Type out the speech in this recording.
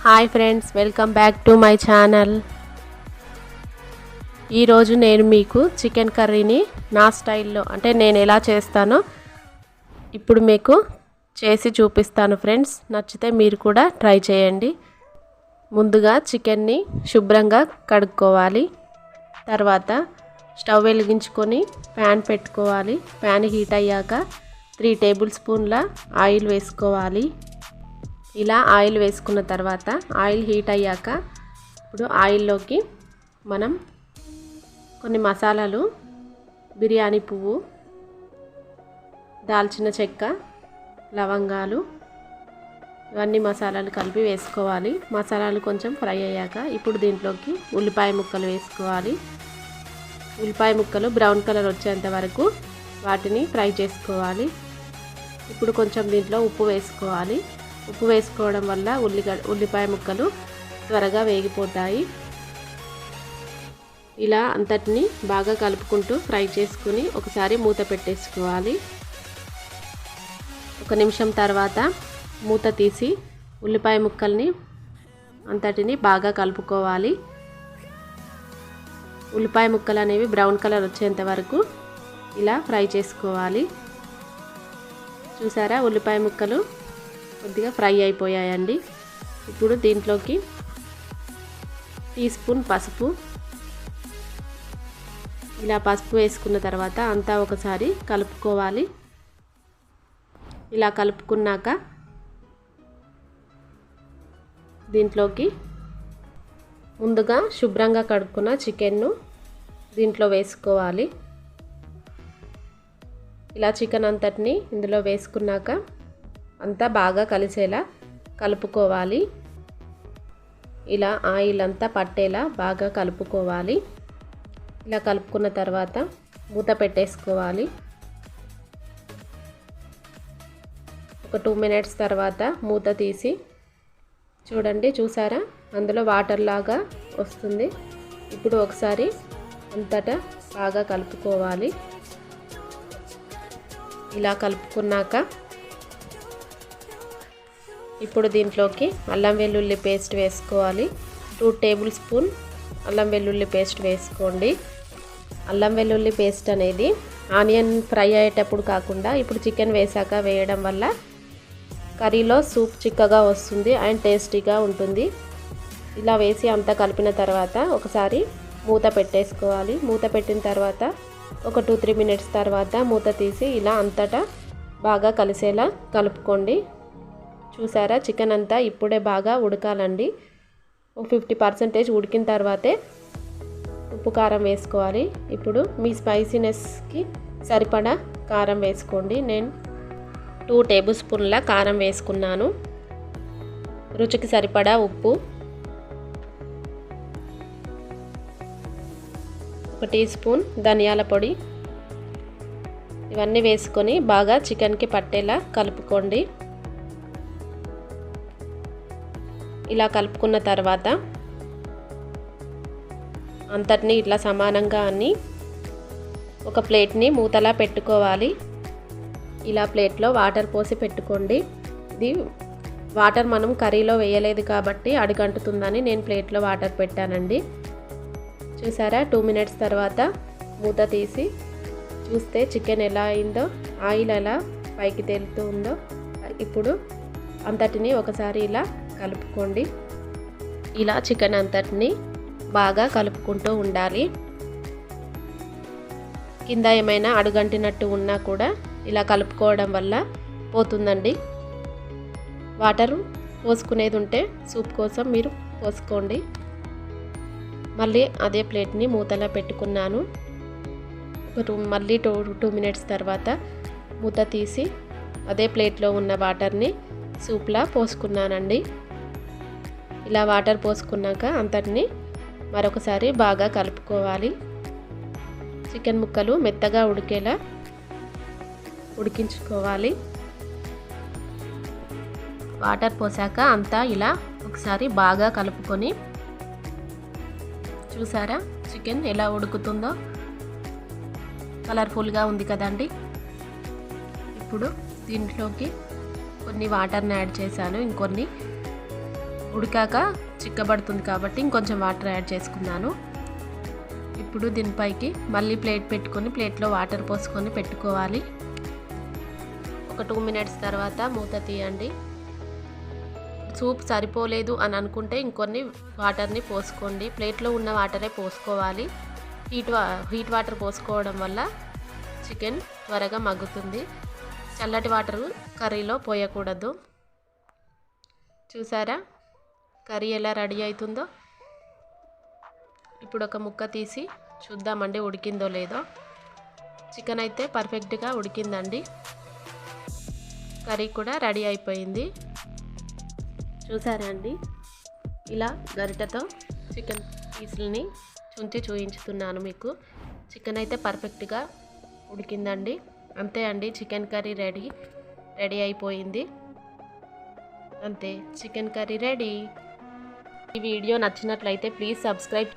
Hi friends, welcome back to my channel. ఈరోజు నేను మీకు చికెన్ కర్రీని నా స్టైల్లో అంటే నేను ఎలా చేస్తానో ఇప్పుడు మీకు చేసి చూపిస్తాను ఫ్రెండ్స్. నచ్చితే మీరు కూడా ట్రై చేయండి. ముందుగా చికెన్ని శుభ్రంగా కడుక్కోవాలి. తర్వాత స్టవ్ వెలిగించుకొని ప్యాన్ పెట్టుకోవాలి. ప్యాన్ హీట్ అయ్యాక 3 టేబుల్ స్పూన్ల ఆయిల్ వేసుకోవాలి. ఇలా ఆయిల్ వేసుకున్న తర్వాత ఆయిల్ హీట్ అయ్యాక ఇప్పుడు ఆయిల్లోకి మనం కొన్ని మసాలాలు, బిర్యానీ పువ్వు, దాల్చిన చెక్క, లవంగాలు, ఇవన్నీ మసాలాలు కలిపి వేసుకోవాలి. మసాలాలు కొంచెం ఫ్రై అయ్యాక ఇప్పుడు దీంట్లోకి ఉల్లిపాయ ముక్కలు వేసుకోవాలి. ఉల్లిపాయ ముక్కలు బ్రౌన్ కలర్ వచ్చేంత వరకు వాటిని ఫ్రై చేసుకోవాలి. ఇప్పుడు కొంచెం దీంట్లో ఉప్పు వేసుకోవాలి. ఉప్పు వేసుకోవడం వల్ల ఉల్లిపాయ ముక్కలు త్వరగా వేగిపోతాయి. ఇలా అంతటిని బాగా కలుపుకుంటూ ఫ్రై చేసుకుని ఒకసారి మూత పెట్టేసుకోవాలి. 1 నిమిషం తర్వాత మూత తీసి ఉల్లిపాయ ముక్కల్ని అంతటిని బాగా కలుపుకోవాలి. ఉల్లిపాయ ముక్కలు అనేవి బ్రౌన్ కలర్ వచ్చేంత వరకు ఇలా ఫ్రై చేసుకోవాలి. చూసారా, ఉల్లిపాయ ముక్కలు కొద్దిగా ఫ్రై అయిపోయాయండి. ఇప్పుడు దీంట్లోకి టీ స్పూన్ పసుపు, ఇలా పసుపు వేసుకున్న తర్వాత అంతా ఒకసారి కలుపుకోవాలి. ఇలా కలుపుకున్నాక దీంట్లోకి ముందుగా శుభ్రంగా కడుక్కున్న చికెన్ను దీంట్లో వేసుకోవాలి. ఇలా చికెన్ అంతటిని ఇందులో వేసుకున్నాక అంతా బాగా కలిసేలా కలుపుకోవాలి. ఇలా ఆయిల్ అంతా పట్టేలా బాగా కలుపుకోవాలి. ఇలా కలుపుకున్న తర్వాత మూత పెట్టేసుకోవాలి. ఒక 2 మినిట్స్ తర్వాత మూత తీసి చూడండి, చూసారా, అందులో వాటర్ లాగా వస్తుంది. ఇప్పుడు ఒకసారి అంతటా బాగా కలుపుకోవాలి. ఇలా కలుపుకున్నాక ఇప్పుడు దీంట్లోకి అల్లం వెల్లుల్లి పేస్ట్ వేసుకోవాలి. 2 టేబుల్ స్పూన్ అల్లం వెల్లుల్లి పేస్ట్ వేసుకోండి. అల్లం వెల్లుల్లి పేస్ట్ అనేది ఆనియన్ ఫ్రై అయ్యేటప్పుడు కాకుండా ఇప్పుడు చికెన్ వేసాక వేయడం వల్ల కర్రీలో సూప్ చిక్కగా వస్తుంది అండ్ టేస్టీగా ఉంటుంది. ఇలా వేసి అంతా కలిపిన తర్వాత ఒకసారి మూత పెట్టేసుకోవాలి. మూత పెట్టిన తర్వాత ఒక 2-3 మినిట్స్ తర్వాత మూత తీసి ఇలా అంతటా బాగా కలిసేలా కలుపుకోండి. చూసారా, చికెన్ అంతా ఇప్పుడే బాగా ఉడకాలండి. 50% ఉడికిన తర్వాతే ఉప్పు కారం వేసుకోవాలి. ఇప్పుడు మీ స్పైసీనెస్కి సరిపడా కారం వేసుకోండి. నేను 2 టేబుల్ స్పూన్ల కారం వేసుకున్నాను. రుచికి సరిపడా ఉప్పు, 1 టీ స్పూన్ ధనియాల పొడి, ఇవన్నీ వేసుకొని బాగా చికెన్కి పట్టేలా కలుపుకోండి. ఇలా కలుపుకున్న తర్వాత అంతటిని ఇట్లా సమానంగా అన్ని ఒక ప్లేట్ని మూతలా పెట్టుకోవాలి. ఇలా ప్లేట్లో వాటర్ పోసి పెట్టుకోండి. ఇది వాటర్ మనం కర్రీలో వేయలేదు కాబట్టి అడుగంటుతుందని నేను ప్లేట్లో వాటర్ పెట్టానండి. చూసారా, 2 మినిట్స్ తర్వాత మూత తీసి చూస్తే చికెన్ ఎలా అయిందో, ఆయిల్ ఎలా పైకి తేలుతూ ఉందో. ఇప్పుడు అంతటిని ఒకసారి ఇలా కలుపుకోండి. ఇలా చికెన్ అంతటిని బాగా కలుపుకుంటూ ఉండాలి. కింద ఏమైనా అడుగంటినట్టు ఉన్నా కూడా ఇలా కలుపుకోవడం వల్ల పోతుందండి. వాటర్ పోసుకునేది ఉంటే సూప్ కోసం మీరు పోసుకోండి. మళ్ళీ అదే ప్లేట్ని మూతలా పెట్టుకున్నాను. మళ్ళీ 2 మినిట్స్ తర్వాత మూత తీసి అదే ప్లేట్లో ఉన్న వాటర్ని సూప్లా పోసుకున్నానండి. ఇలా వాటర్ పోసుకున్నాక అంతటిని మరొకసారి బాగా కలుపుకోవాలి. చికెన్ ముక్కలు మెత్తగా ఉడికేలా ఉడికించుకోవాలి. వాటర్ పోసాక అంతా ఇలా ఒకసారి బాగా కలుపుకొని చూసారా, చికెన్ ఎలా ఉడుకుతుందో, కలర్ఫుల్గా ఉంది కదండి. ఇప్పుడు దీంట్లోకి కొన్ని వాటర్ని యాడ్ చేశాను, ఇంకొన్ని ఉడికాక చిక్కబడుతుంది కాబట్టి ఇంకొంచెం వాటర్ యాడ్ చేసుకున్నాను. ఇప్పుడు దీనిపైకి మళ్ళీ ప్లేట్ పెట్టుకొని ప్లేట్లో వాటర్ పోసుకొని పెట్టుకోవాలి. ఒక 2 మినిట్స్ తర్వాత మూత తీయండి. సూప్ సరిపోలేదు అని అనుకుంటే ఇంకొన్ని వాటర్ని పోసుకోండి. ప్లేట్లో ఉన్న వాటరే పోసుకోవాలి. హీట్ వాటర్ పోసుకోవడం వల్ల చికెన్ త్వరగా మగ్గుతుంది. చల్లటి వాటర్ కర్రీలో పోయకూడదు. చూసారా కర్రీ ఎలా రెడీ అవుతుందో? ఇప్పుడు ఒక ముక్క తీసి చూద్దామండి ఉడికిందో లేదో. చికెన్ అయితే పర్ఫెక్ట్గా ఉడికిందండి. కర్రీ కూడా రెడీ అయిపోయింది. చూసారా అండి, ఇలా గరిటెతో చికెన్ పీసులని చుంచి చూపించుతున్నాను మీకు. చికెన్ అయితే పర్ఫెక్ట్గా ఉడికిందండి. అంతే అండి, చికెన్ కర్రీ రెడీ అయిపోయింది. అంతే, చికెన్ కర్రీ రెడీ. ఈ వీడియో నచ్చినట్లయితే ప్లీజ్ సబ్స్క్రైబ్.